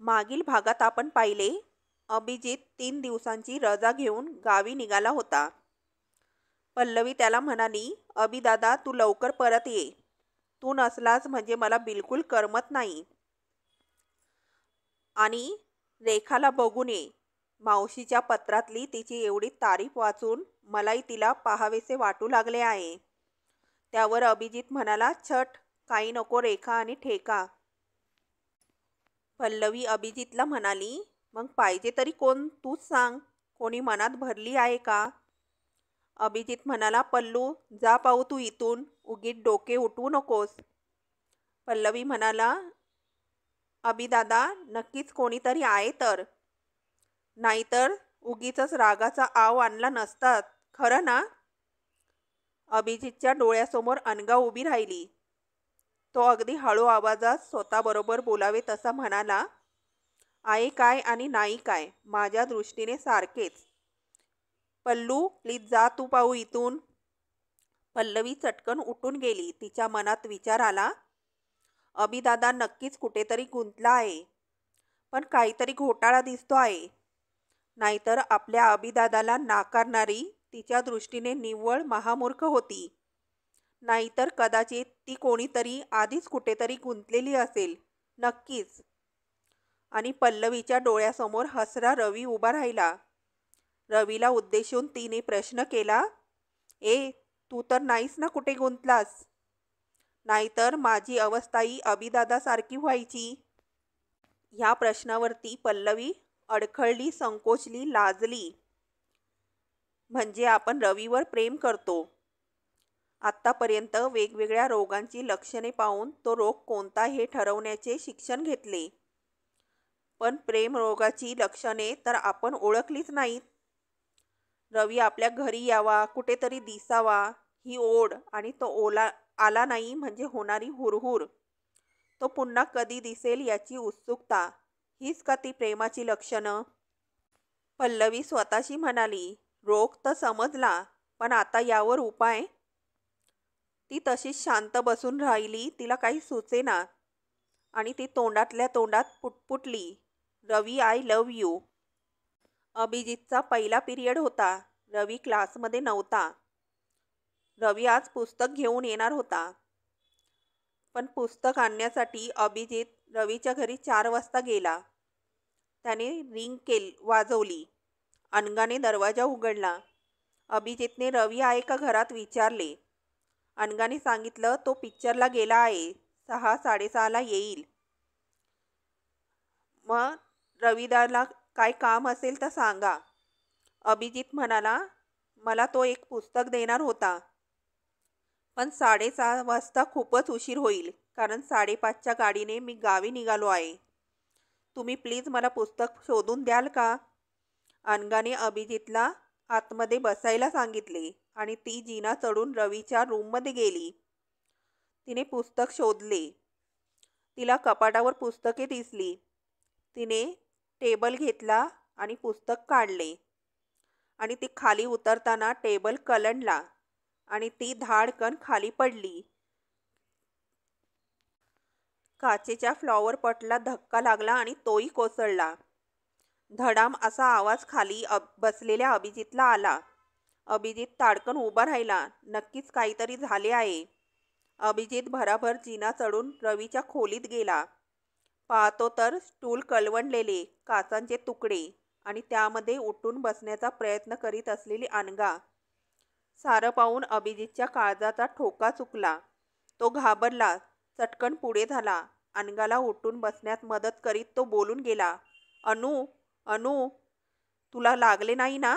मागील भागात आपण पाहिले, अभिजित 3 दिवसांची रजा घेऊन गावी निघाला होता. पल्लवी त्याला म्हणाली, अभिदादा तू लवकर परत ये. तू नसलास म्हणजे मला बिलकुल करमत नाही. आणि रेखाला बघून ये. मावशीच्या पत्रातली तिची एवढी तारीफ वाचून मलाही तिला पाहावेसे वाटू लागले आहे. त्यावर अभिजित म्हणाला, छट, काही नको रेखा आणि ठेका. पल्लवी अभिजितला म्हणाली, मग पाहिजे तरी कोण, तूच सांग. कोणी मनात भरली आहे का? अभिजित म्हणाला, पल्लू जा पाहू तू इथून, उगीच डोके उठवू नकोस. पल्लवी म्हणाला, अभिदादा नक्कीच कोणीतरी आहे तर. नाहीतर उगीचच रागाचा आव आणला नसतात, खरं ना? अभिजितच्या डोळ्यासमोर अनघा उभी राहिली. तो अगदी हळू आवाजात स्वतःबरोबर बोलावे तसा म्हणाला, आहे काय आणि नाही काय माझ्या दृष्टीने सारखेच. पल्लू प्लीज जा तू पाहू इथून. पल्लवी चटकन उठून गेली. तिच्या मनात विचार आला, अभिदादा नक्कीच कुठेतरी गुंतला आहे. पण काहीतरी घोटाळा दिसतो आहे. नाहीतर आपल्या अभिदादाला नाकारणारी तिच्या दृष्टीने निव्वळ महामूर्ख होती. नाहीतर कदाचित ती कोणीतरी आधीच कुठेतरी गुंतलेली असेल, नक्कीच. आणि पल्लवीच्या डोळ्यासमोर हसरा रवी उभा राहिला. रवीला उद्देशून तिने प्रश्न केला, तू तर नाहीस ना कुठे गुंतलास? नाहीतर माझी अवस्थाही अभिदादासारखी व्हायची. ह्या प्रश्नावरती पल्लवी अडखळली, संकोचली, लाजली. म्हणजे आपण रवीवर प्रेम करतो. आत्तापर्यंत वेगवेगळ्या रोगांची लक्षणे पाहून तो रोग कोणता हे ठरवण्याचे शिक्षण घेतले. पण प्रेम रोगाची लक्षणे तर आपण ओळखलीच नाहीत. रवी आपल्या घरी यावा, कुठेतरी दिसावा ही ओढ, आणि तो आला नाही म्हणजे होणारी हुरहुर, तो पुन्हा कधी दिसेल याची उत्सुकता, हीच का ती प्रेमाची लक्षणं? पल्लवी स्वतःशी म्हणाली, रोग तर समजला, पण आता यावर उपाय? ती तशीच शांत बसून राहिली. तिला काही सुचेना. आणि ती तोंडातल्या तोंडात पुटपुटली, रवी आय लव्ह यू. अभिजितचा पहिला पिरियड होता. रवी क्लासमध्ये नव्हता. रवी आज पुस्तक घेऊन येणार होता. पण पुस्तक आणण्यासाठी अभिजित रवीच्या घरी 4 वाजता गेला. त्याने रिंग वाजवली. अनघाने दरवाजा उघडला. अभिजितने रवी आहे का घरात विचारले. अनघाने सांगितलं, तो पिक्चरला गेला आहे, 6-6:30ला येईल. मग रविदाला काय काम असेल तर सांगा. अभिजित म्हणाला, मला तो एक पुस्तक देणार होता. पण 6:30 वाजता खूपच उशीर होईल, कारण 5:30च्या गाडीने मी गावी निघालो आहे. तुम्ही प्लीज मला पुस्तक शोधून द्याल का? अनघाने अभिजितला आतमध्ये बसायला सांगितले आणि ती जिना चढून रवीच्या रूममध्ये गेली. तिने पुस्तक शोधले. तिला कपाटावर पुस्तके दिसली. तिने टेबल घेतला आणि पुस्तक काढले. आणि ती खाली उतरताना टेबल कलंडला आणि ती धाडकन खाली पडली. काचेच्या फ्लॉवर पॉटला धक्का लागला आणि तोही कोसळला. धडाम असा आवाज खाली बसलेल्या अभिजितला आला. अभिजित ताडकन उभा राहिला. नक्कीच काहीतरी झाले आहे. अभिजित भराभर जिना चढून रवीच्या खोलीत गेला. पाहतो तर स्टूल कलवणलेले, काचांचे तुकडे आणि त्यामध्ये उठून बसण्याचा प्रयत्न करीत असलेली अनघा. सारं पाहून अभिजितच्या काळजाचा ठोका चुकला. तो घाबरला. चटकन पुढे झाला. अनघाला उठून बसण्यात मदत करीत तो बोलून गेला, अनु अनु तुला लागले नाही ना?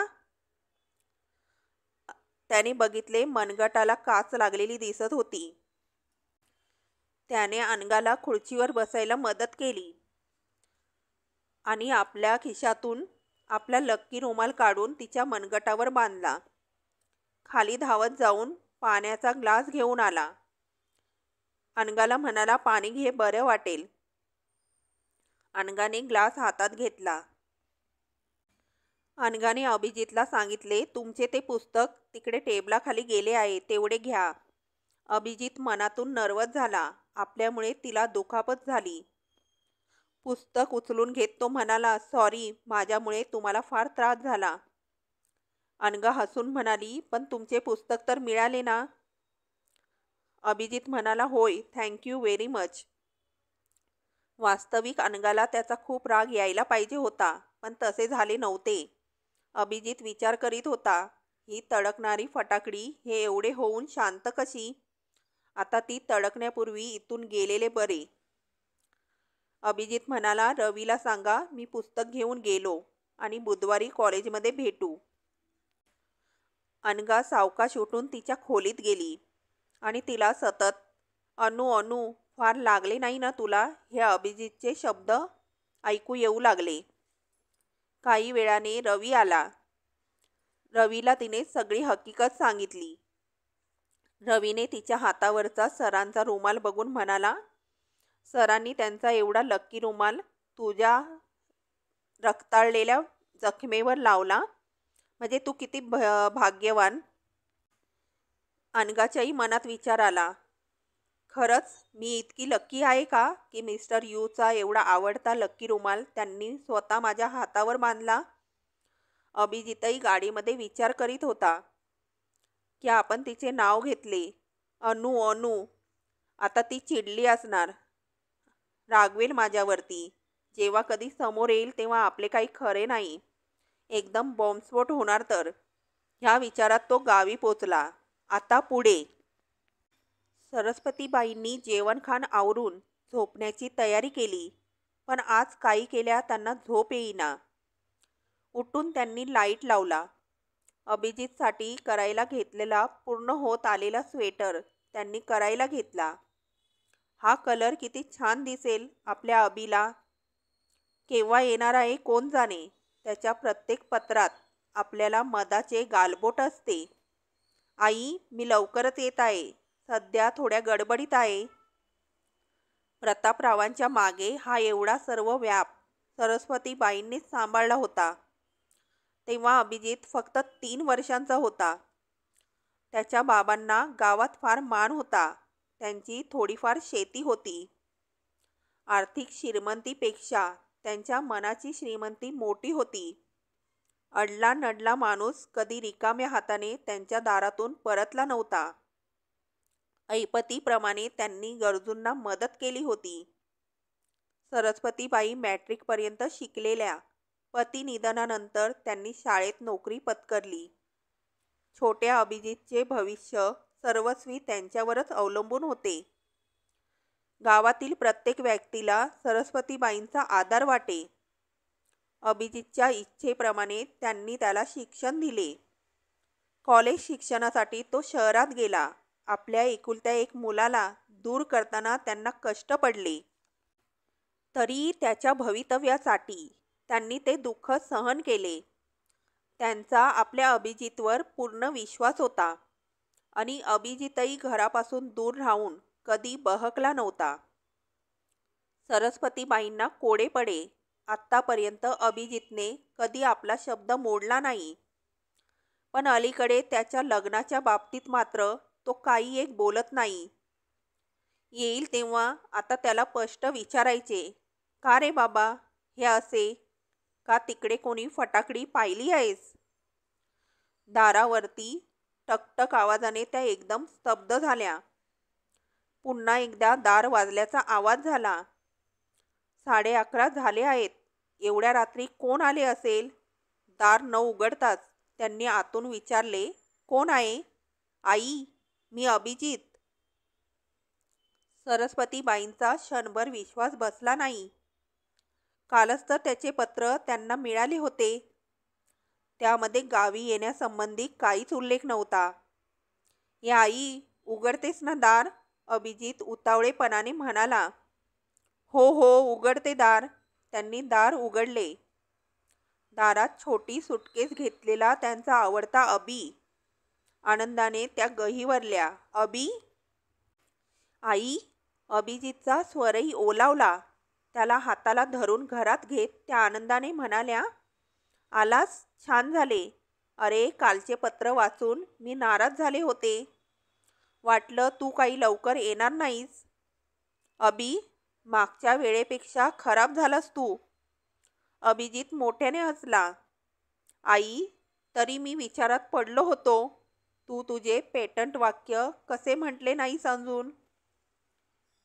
त्याने बघितले, मनगटाला काच लागलेली दिसत होती. त्याने अनघाला खुर्चीवर बसायला मदत केली आणि आपल्या खिशातून आपला लक्की रुमाल काढून तिच्या मनगटावर बांधला. खाली धावत जाऊन पाण्याचा ग्लास घेऊन आला. अनघाला म्हणाला, पाणी घे, बरं वाटेल. अनघाने ग्लास हातात घेतला. अनघाने अभिजितला सांगितले, तुमचे ते पुस्तक तिकडे टेबलाखाली गेले आहे, तेवढे घ्या. अभिजित मनातून नर्वस झाला. आपल्यामुळे तिला दुखापत झाली. पुस्तक उचलून घेत तो म्हणाला, सॉरी, माझ्यामुळे तुम्हाला फार त्रास झाला. अनघा हसून म्हणाली, पण तुमचे पुस्तक तर मिळाले ना? अभिजित म्हणाला, होय, थँक्यू व्हेरी मच. वास्तविक अनघाला त्याचा खूप राग यायला पाहिजे होता, पण तसे झाले नव्हते. अभिजित विचार करीत होता, ही तडकणारी फटाकडी हे एवढे होऊन शांत कशी? आता ती तडकण्यापूर्वी इथून गेलेले बरे. अभिजित म्हणाला, रवीला सांगा मी पुस्तक घेऊन गेलो आणि बुधवारी कॉलेजमध्ये भेटू. अनघा सावकाश उठून तिच्या खोलीत गेली आणि तिला सतत अनु अनु फार लागले नाही ना तुला, हे अभिजितचे शब्द ऐकू येऊ लागले. काही वेळाने रवी आला. रवीला तिने सगळी हकीकत सांगितली. रवीने तिच्या हातावरचा सरांचा रुमाल बघून म्हणाला, सरांनी त्यांचा एवढा लक्की रुमाल तुझ्या रक्ताळलेल्या जखमेवर लावला, म्हणजे तू किती भाग्यवान. अनघाच्याही मनात विचार आला, खरंच मी इतकी लक्की आहे का की मिस्टर यूचा एवढा आवडता लक्की रुमाल त्यांनी स्वतः माझ्या हातावर बांधला. अभिजितही गाडीमध्ये विचार करीत होता की आपण तिचे नाव घेतले, अनु अनु. आता ती चिडली असणार, रागवेल माझ्यावरती. जेव्हा कधी समोर येईल तेव्हा आपले काही खरे नाही, एकदम बॉम्बस्फोट होणार तर. ह्या विचारात तो गावी पोचला. आता पुढे. सरस्वतीबाईंनी जेवणखाण आवरून झोपण्याची तयारी केली, पण आज काही केल्या त्यांना झोप येईना. उठून त्यांनी लाईट लावला. अभिजितसाठी करायला घेतलेला पूर्ण होत आलेला स्वेटर त्यांनी करायला घेतला. हा कलर किती छान दिसेल आपल्या अभिला. केव्हा येणार आहे कोण जाणे. त्याच्या प्रत्येक पत्रात आपल्याला मधाचे गालबोट असते. आई, मी लवकरच येत आहे, सध्या थोड्या गडबडीत आहे. प्रतापरावांच्या मागे हा एवढा सर्व व्याप सरस्वतीबाईंनीच सांभाळला होता. तेव्हा अभिजित फक्त 3 वर्षांचा होता. त्याच्या बाबांना गावात फार मान होता. त्यांची थोडीफार शेती होती. आर्थिक श्रीमंतीपेक्षा त्यांच्या मनाची श्रीमंती मोठी होती. अडला नडला माणूस कधी रिकाम्या हाताने त्यांच्या दारातून परतला नव्हता. ऐपतीप्रमाणे त्यांनी गरजूंना मदत केली होती. सरस्वतीबाई मॅट्रिकपर्यंत शिकलेल्या. पती निधनानंतर त्यांनी शाळेत नोकरी पत्करली. छोट्या अभिजितचे भविष्य सर्वस्वी त्यांच्यावरच अवलंबून होते. गावातील प्रत्येक व्यक्तीला सरस्वतीबाईंचा आधार वाटे. अभिजितच्या इच्छेप्रमाणे त्यांनी त्याला शिक्षण दिले. कॉलेज शिक्षणासाठी तो शहरात गेला. आपल्या एकुलत्या एक मुलाला दूर करताना त्यांना कष्ट पडले. तरी त्याच्या भवितव्यासाठी त्यांनी ते दुःख सहन केले. त्यांचा आपल्या अभिजितवर पूर्ण विश्वास होता आणि अभिजितही घरापासून दूर राहून कधी बहकला नव्हता. सरस्वतीबाईंना कोडे पडे. आत्तापर्यंत अभिजितने कधी आपला शब्द मोडला नाही, पण अलीकडे त्याच्या लग्नाच्या बाबतीत मात्र तो काही एक बोलत नाही. येईल तेव्हा आता त्याला स्पष्ट विचारायचे, का रे बाबा हे असे? का तिकडे कोणी फटाकडी पाहिली आहेस? दारावरती टकटक आवाजाने त्या एकदम स्तब्ध झाल्या. पुन्हा एकदा दार वाजल्याचा आवाज झाला. 11:30 झाले आहेत. एवढ्या रात्री कोण आले असेल? दार न उघडताच त्यांनी आतून विचारले, कोण आहे? आई, मी अभिजित. सरस्वतीबाईंचा क्षणभर विश्वास बसला नाही. कालच तर त्याचे पत्र त्यांना मिळाले होते. त्यामध्ये गावी येण्यासंबंधी काहीच उल्लेख नव्हता. "ये आई, उघडतेस ना दार?" अभिजित उतावळेपणाने म्हणाला. "हो हो, उघडते दार." त्यांनी दार उघडले. दारात छोटी सुटकेस घेतलेला त्यांचा आवडता अभि. आनंदाने त्या गहिवरल्या. "अभि?" "आई." अभिजितचा स्वरही ओलावला. त्याला हाताला धरून घरात घेत त्या आनंदाने म्हणाल्या, "आलास? छान झाले. अरे, कालचे पत्र वाचून मी नाराज झाले होते. वाटलं तू काही लवकर येणार नाहीस." "अभि, मागच्या वेळेपेक्षा खराब झालास तू. अभिजित मोठ्याने हसला. आई, तरी मी विचारात पडलो होतो. तू तुझे पेटंट वाक्य कसे म्हटले नाही समजून.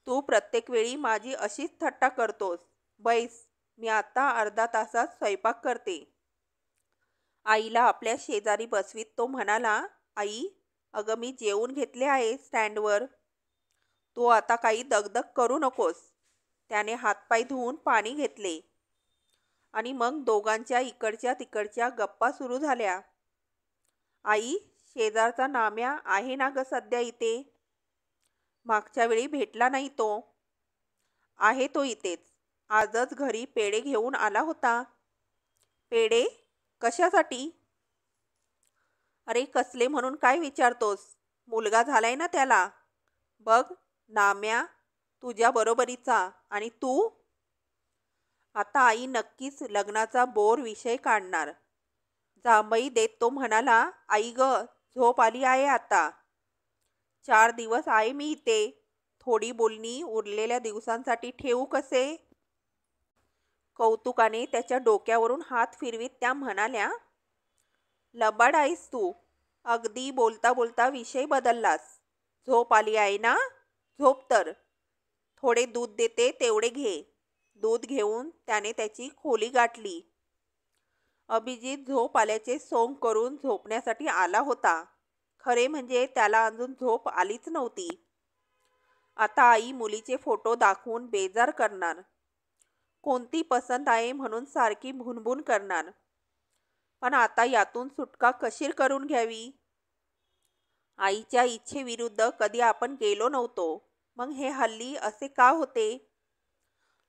तू प्रत्येक वेळी माझी अशीच थट्टा करतोस. बैस, मी आता अर्धा तासात स्वयंपाक करते. आईला आपल्या शेजारी बसवीत तो म्हणाला, आई, अगं मी जेवून घेतले आहे स्टँडवर. तू आता काही दगदग करू नकोस. त्याने हातपाय धुवून पाणी घेतले आणि मग दोघांच्या इकडच्या तिकडच्या गप्पा सुरू झाल्या. आई, शेजारचा नाम्या आहे ना ग सध्या इथे? मागच्या वेळी भेटला नाही तो. आहे तो इथेच. आजच घरी पेढे घेऊन आला होता. पेढे? कशासाठी? अरे कसले म्हणून काय विचारतोस? मुलगा झालाय ना त्याला. बघ, नाम्या तुझ्या बरोबरीचा. आणि तू? आता आई नक्कीच लग्नाचा बोर विषय काढणार. जांभई देत तो म्हणाला, आई ग, झोप आली आहे आता. 4 दिवस आहे मी इथे. थोडी बोलणी उरलेल्या दिवसांसाठी ठेवू कसे? कौतुकाने त्याच्या डोक्यावरून हात फिरवीत त्या म्हणाल्या, लबाड आहेस तू. अगदी बोलता बोलता विषय बदललास. झोप आली आहे ना? झोप तर. थोडे दूध देते तेवढे घे. दूध घेऊन त्याने त्याची खोली गाठली. अभिजित झोप आल्याचे सोंग करून झोपण्यासाठी आला होता. खरे म्हणजे त्याला अजून झोप आलीच नव्हती. आता आई मुलीचे फोटो दाखवून बेजार करणार. कोणती पसंत आहे म्हणून सारखी भुणभुण करणार. पण आता यातून सुटका कशी करून घ्यावी? आईच्या इच्छेविरुद्ध कधी आपण गेलो नव्हतो. मग हे हल्ली असे का होते?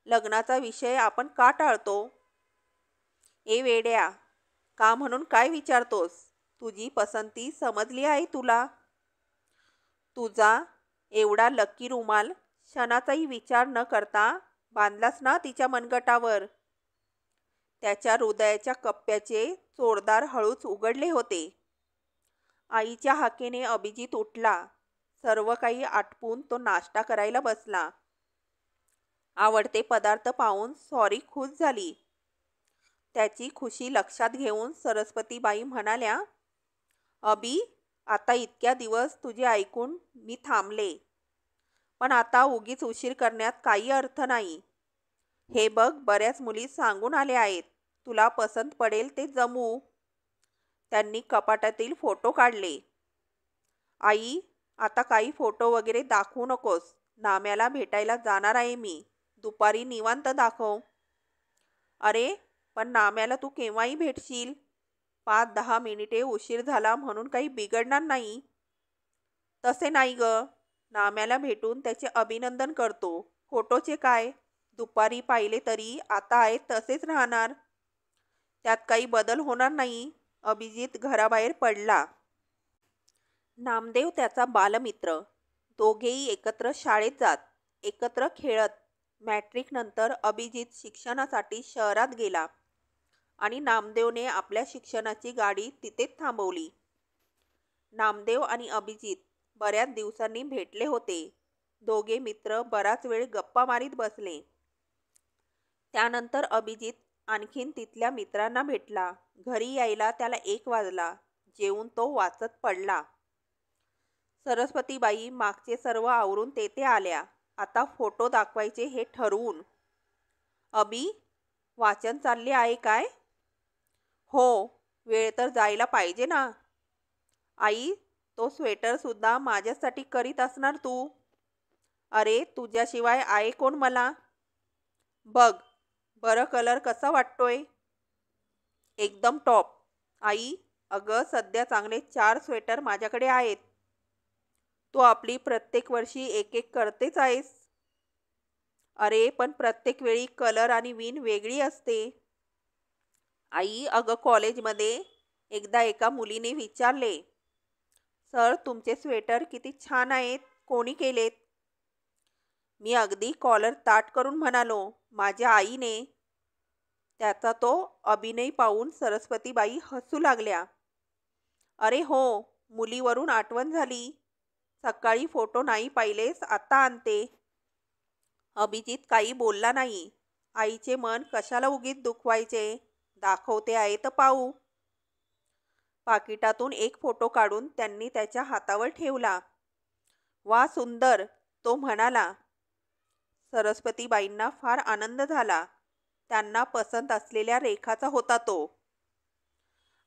लग्नाचा विषय आपण का टाळतो? ए वेड्या, का म्हणून काय विचारतोस? तुझी पसंती समजली आहे तुला. तुझा एवढा लकी रुमाल क्षणाचाही विचार न करता बांधलास ना तिच्या मनगटावर. त्याच्या हृदयाच्या कप्प्याचे चोरदार हळूच उघडले होते. आईच्या हाकेने अभिजित उठला. सर्व काही आटपून तो नाश्ता करायला बसला. आवडते पदार्थ पाहून सॉरी खुश झाली. त्याची खुशी लक्षात घेऊन सरस्वतीबाई म्हणाल्या, अभि, आता इतक्या दिवस तुझे ऐकून मी थांबले. पण आता उगीच उशीर करण्यात काही अर्थ नाही. हे बघ, बऱ्याच मुली सांगून आल्या आहेत. तुला पसंत पडेल ते जमवू. त्यांनी कपाटातील फोटो काढले. आई, आता काही फोटो वगैरे दाखवू नकोस. नाम्याला भेटायला जाणार आहे मी. दुपारी निवांत दाखव. अरे, पण नाम्याला तू केव्हाही भेटशील. 5-10 मिनिटे उशीर झाला म्हणून काही बिघडणार नाही. तसे नाही ग. नाम्याला भेटून त्याचे अभिनंदन करतो. फोटोचे काय? दुपारी पाहिले तरी आता आहेत तसेच राहणार. त्यात काही बदल होणार नाही. अभिजित घराबाहेर पडला. नामदेव त्याचा बालमित्र. दोघेही एकत्र शाळेत जात, एकत्र खेळत. मॅट्रिक नंतर अभिजित शिक्षणासाठी शहरात गेला आणि नामदेवने आपल्या शिक्षणाची गाडी तिथेच थांबवली. नामदेव आणि अभिजित बऱ्याच दिवसांनी भेटले होते. दोघे मित्र बराच वेळ गप्पा मारीत बसले. त्यानंतर अभिजित आणखीन तिथल्या मित्रांना भेटला. घरी यायला त्याला 1 वाजला. जेवून तो वाचत पडला. सरस्वतीबाई मागचे सर्व आवरून तेथे आल्या. आता फोटो दाखवायचे हे ठरवून. अभि, वाचन चालले आहे काय? हो, वेळ तर जायला पाहिजे ना. आई, तो स्वेटरसुद्धा माझ्यासाठी करीत असणार तू. अरे, तुझ्याशिवाय आहे कोण मला? बघ बरं, कलर कसा वाटतोय? एकदम टॉप. आई, अगं सध्या चांगले 4 स्वेटर माझ्याकडे आहेत. तू आपली प्रत्येक वर्षी एक एक करतेच आहेस. अरे, पण प्रत्येक वेळी कलर आणि विण वेगळी असते. आई, अगं कॉलेजमध्ये एकदा एका मुलीने विचारले, सर तुमचे स्वेटर किती छान आहेत, कोणी केलेत? मी अगदी कॉलर ताट करून म्हणालो, माझ्या आईने. त्याचा तो अभिनय पाहून सरस्वतीबाई हसू लागल्या. अरे हो, मुलीवरून आठवण झाली. सकाळी फोटो नाही पाहिलेस, आता आणते. अभिजित काही बोलला नाही. आईचे मन कशाला उगीच दुखवायचे. दाखवते आहे तर पाहू. पाकिटातून एक फोटो काढून त्यांनी त्याच्या हातावर ठेवला. वा सुंदर, तो म्हणाला. सरस्वतीबाईंना फार आनंद झाला. त्यांना पसंत असलेल्या रेखाचा होता तो.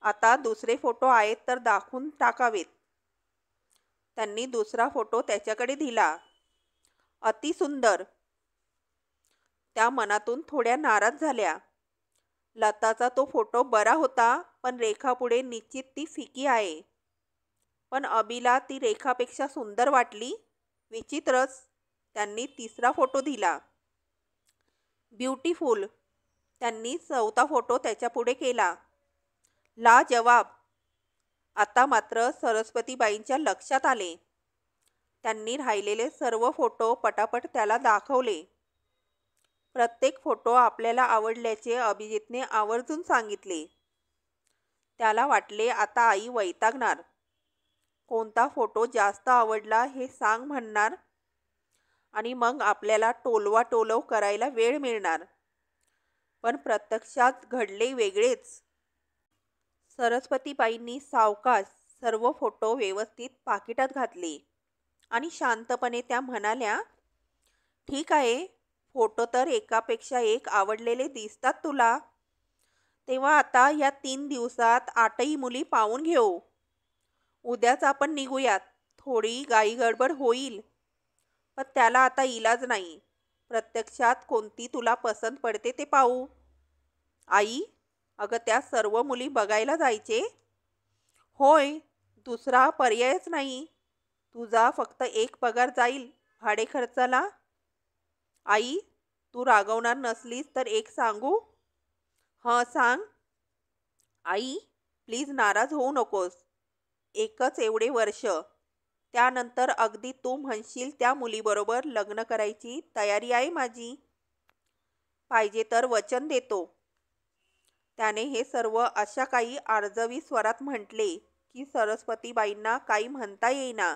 आता दुसरे फोटो आहेत तर दाखवून टाकावेत. त्यांनी दुसरा फोटो त्याच्याकडे दिला. अतिसुंदर. त्या मनातून थोड्या नाराज झाल्या. लताचा तो फोटो बरा होता, पण रेखापुढे निश्चित ती फिकी आहे. पण अभिला ती रेखापेक्षा सुंदर वाटली. विचित्रच. त्यांनी तिसरा फोटो दिला. ब्युटिफुल. त्यांनी चौथा फोटो त्याच्यापुढे केला. लाजवाब. आता मात्र सरस्वतीबाईंच्या लक्षात आले. त्यांनी राहिलेले सर्व फोटो पटापट त्याला दाखवले. प्रत्येक फोटो आपल्याला आवडल्याचे अभिजितने आवर्जून सांगितले. त्याला वाटले आता आई वैतागणार. कोणता फोटो जास्त आवडला हे सांग म्हणणार आणि मग आपल्याला टोलवाटोलव करायला वेळ मिळणार. पण प्रत्यक्षात घडले वेगळेच. सरस्वतीबाईंनी सावकाश सर्व फोटो व्यवस्थित पाकिटात घातले आणि शांतपणे त्या म्हणाल्या, ठीक आहे, फोटो तर एकापेक्षा एक आवडलेले दिसतात तुला. तेव्हा आता या 3 दिवसात 8ही मुली पाहून घेऊ. उद्याच आपण निघूयात. थोडी घाईगडबड होईल, पण त्याला आता इलाज नाही. प्रत्यक्षात कोणती तुला पसंत पडते ते पाहू. आई, अगं त्या सर्व मुली बघायला जायचे? होय, दुसरा पर्यायच नाही. तुझा फक्त एक पगार जाईल भाडे खर्चाला. आई, तू रागवणार नसलीस तर एक सांगू? हं, सांग. आई, प्लीज नाराज होऊ नकोस. एकच एवढे वर्ष. त्यानंतर अगदी तू म्हणशील त्या मुलीबरोबर लग्न करायची तयारी आहे माझी. पाहिजे तर वचन देतो. त्याने हे सर्व अशा काही आर्जवी स्वरात म्हटले की सरस्वतीबाईंना काही म्हणता येईना.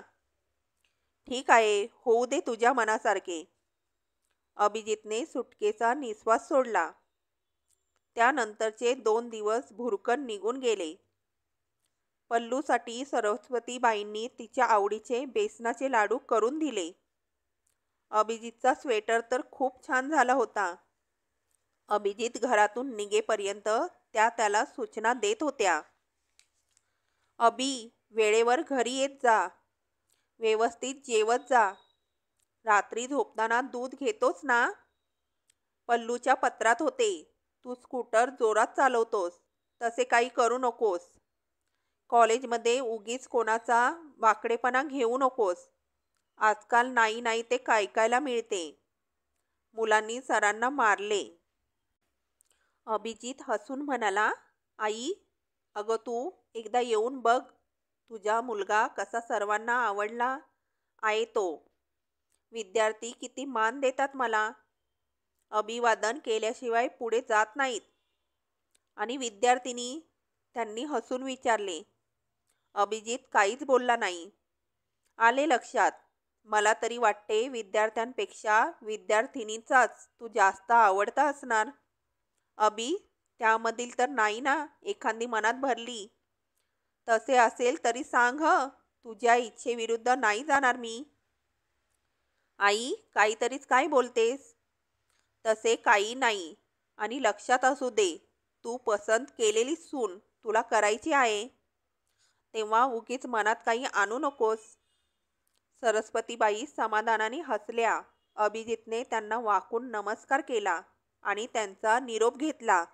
ठीक आहे, होऊ दे तुझ्या मनासारखे. अभिजितने सुटकेचा निश्वास सोडला. त्यानंतरचे 2 दिवस भुरकन निघून गेले. पल्लूसाठी सरस्वतीबाईंनी तिच्या आवडीचे बेसनाचे लाडू करून दिले. अभिजितचा स्वेटर तर खूप छान झाला होता. अभिजित घरातून निघेपर्यंत त्या त्याला सूचना देत होत्या. अभि, वेळेवर घरी येत जा. व्यवस्थित जेवत जा. रात्री झोपताना दूध घेतोस ना? पल्लूच्या पत्रात होते. तू स्कूटर जोरात चालवतोस. तसे काही करू नकोस. कॉलेजमध्ये उगीच कोणाचा वाकडेपणा घेऊ नकोस. आजकाल नाही नाही ते ऐकायला मिळते. मुलांनी सरांना मारले. अभिजित हसून म्हणाला, आई, अगं तू एकदा येऊन बघ. तुझा मुलगा कसा सर्वांना आवडला आहे तो. विद्यार्थी किती मान देतात मला. अभिवादन केल्याशिवाय पुढे जात नाहीत. आणि विद्यार्थिनी? त्यांनी हसून विचारले. अभिजित काहीच बोलला नाही. आले लक्षात. मला तरी वाटते विद्यार्थ्यांपेक्षा विद्यार्थिनीचाच तू जास्त आवडता असणार. अभि, त्यामधील तर नाही ना एखादी मनात भरली? तसे असेल तरी सांग हं. तुझ्या इच्छेविरुद्ध नाही जाणार मी. आई, काहीतरीच काय बोलतेस? तसे काही नाही. आणि लक्षात असू दे, तू पसंत केलेली सून तुला करायची आहे. तेव्हा उगीच मनात काही आणू नकोस. सरस्वतीबाई समाधानाने हसल्या. अभिजितने त्यांना वाकून नमस्कार केला आणि त्यांचा निरोप घेतला.